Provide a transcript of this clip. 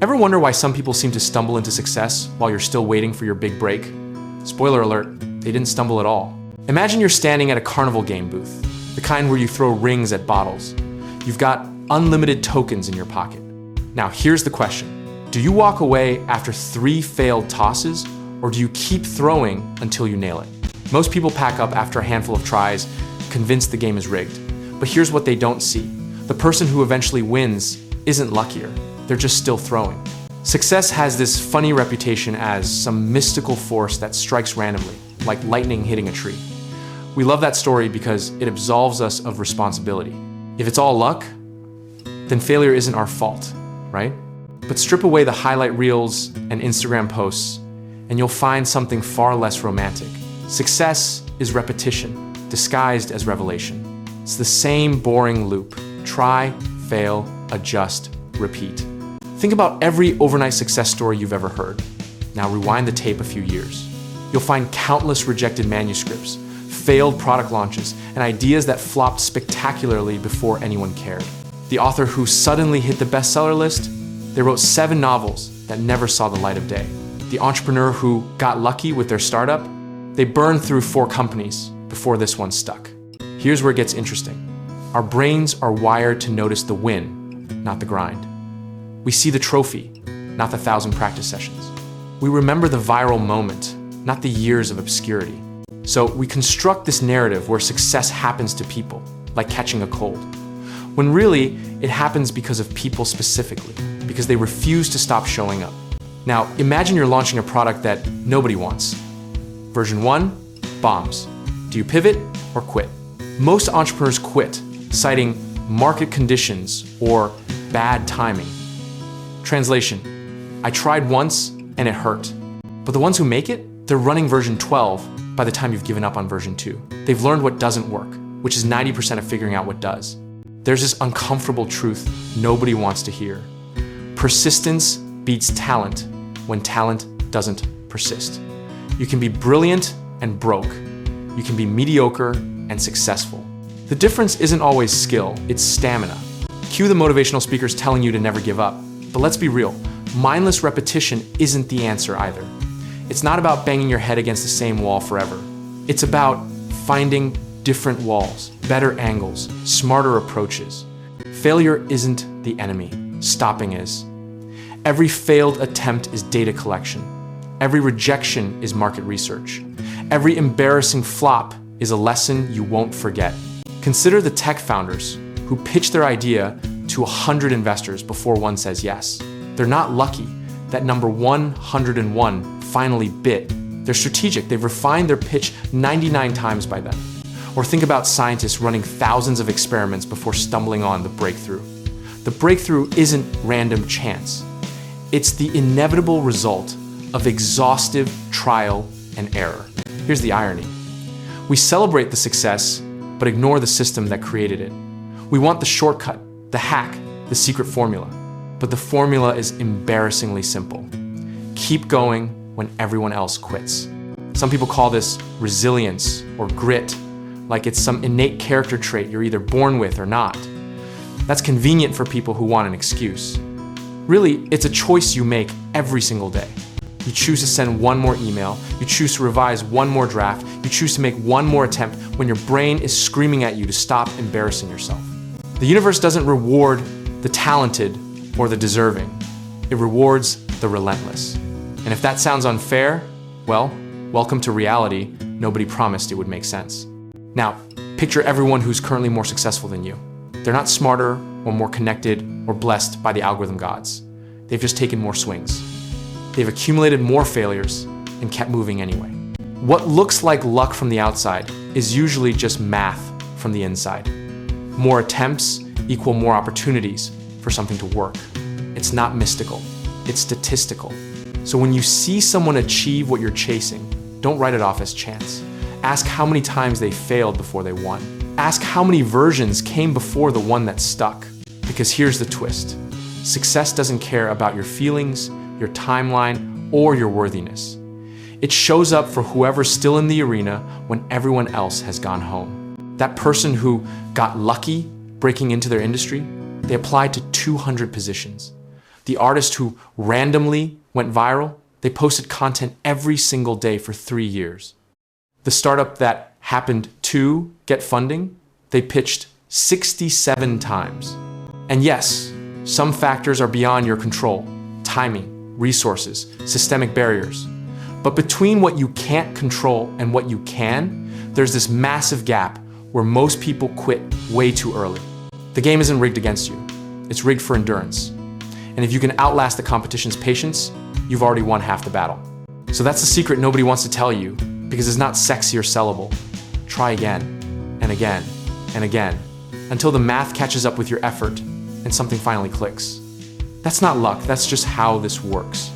Ever wonder why some people seem to stumble into success while you're still waiting for your big break? Spoiler alert, they didn't stumble at all. Imagine you're standing at a carnival game booth, the kind where you throw rings at bottles. You've got unlimited tokens in your pocket. Now here's the question. Do you walk away after 3 failed tosses, or do you keep throwing until you nail it? Most people pack up after a handful of tries, convinced the game is rigged. But here's what they don't see. The person who eventually wins isn't luckier. They're just still throwing. Success has this funny reputation as some mystical force that strikes randomly, like lightning hitting a tree. We love that story because it absolves us of responsibility. If it's all luck, then failure isn't our fault, right? But strip away the highlight reels and Instagram posts, and you'll find something far less romantic. Success is repetition, disguised as revelation. It's the same boring loop. Try, fail, adjust, repeat. Think about every overnight success story you've ever heard. Now rewind the tape a few years. You'll find countless rejected manuscripts, failed product launches, and ideas that flopped spectacularly before anyone cared. The author who suddenly hit the bestseller list, they wrote 7 novels that never saw the light of day. The entrepreneur who got lucky with their startup, they burned through 4 companies before this one stuck. Here's where it gets interesting. Our brains are wired to notice the win, not the grind. We see the trophy, not the 1,000 practice sessions. We remember the viral moment, not the years of obscurity. So we construct this narrative where success happens to people, like catching a cold, when really it happens because of people specifically, because they refuse to stop showing up. Now, imagine you're launching a product that nobody wants. Version 1, bombs. Do you pivot or quit? Most entrepreneurs quit, citing market conditions or bad timing. Translation, I tried once and it hurt. But the ones who make it, they're running version 12 by the time you've given up on version 2. They've learned what doesn't work, which is 90% of figuring out what does. There's this uncomfortable truth nobody wants to hear. Persistence beats talent when talent doesn't persist. You can be brilliant and broke. You can be mediocre and successful. The difference isn't always skill, it's stamina. Cue the motivational speakers telling you to never give up. But let's be real, mindless repetition isn't the answer either. It's not about banging your head against the same wall forever. It's about finding different walls, better angles, smarter approaches. Failure isn't the enemy, stopping is. Every failed attempt is data collection. Every rejection is market research. Every embarrassing flop is a lesson you won't forget. Consider the tech founders who pitch their idea to 100 investors before one says yes. They're not lucky that number 101 finally bit. They're strategic. They've refined their pitch 99 times by then. Or think about scientists running thousands of experiments before stumbling on the breakthrough. The breakthrough isn't random chance. It's the inevitable result of exhaustive trial and error. Here's the irony. We celebrate the success, but ignore the system that created it. We want the shortcut, the hack, the secret formula. But the formula is embarrassingly simple. Keep going when everyone else quits. Some people call this resilience or grit, like it's some innate character trait you're either born with or not. That's convenient for people who want an excuse. Really, it's a choice you make every single day. You choose to send one more email, you choose to revise one more draft, you choose to make one more attempt when your brain is screaming at you to stop embarrassing yourself. The universe doesn't reward the talented or the deserving. It rewards the relentless. And if that sounds unfair, well, welcome to reality. Nobody promised it would make sense. Now, picture everyone who's currently more successful than you. They're not smarter or more connected or blessed by the algorithm gods. They've just taken more swings. They've accumulated more failures and kept moving anyway. What looks like luck from the outside is usually just math from the inside. More attempts equal more opportunities for something to work. It's not mystical, it's statistical. So when you see someone achieve what you're chasing, don't write it off as chance. Ask how many times they failed before they won. Ask how many versions came before the one that stuck. Because here's the twist. Success doesn't care about your feelings, your timeline, or your worthiness. It shows up for whoever's still in the arena when everyone else has gone home. That person who got lucky breaking into their industry, they applied to 200 positions. The artist who randomly went viral, they posted content every single day for 3 years. The startup that happened to get funding, they pitched 67 times. And yes, some factors are beyond your control: timing, resources, systemic barriers. But between what you can't control and what you can, there's this massive gap where most people quit way too early. The game isn't rigged against you. It's rigged for endurance. And if you can outlast the competition's patience, you've already won half the battle. So that's the secret nobody wants to tell you, because it's not sexy or sellable. Try again, and again, and again, until the math catches up with your effort and something finally clicks. That's not luck, that's just how this works.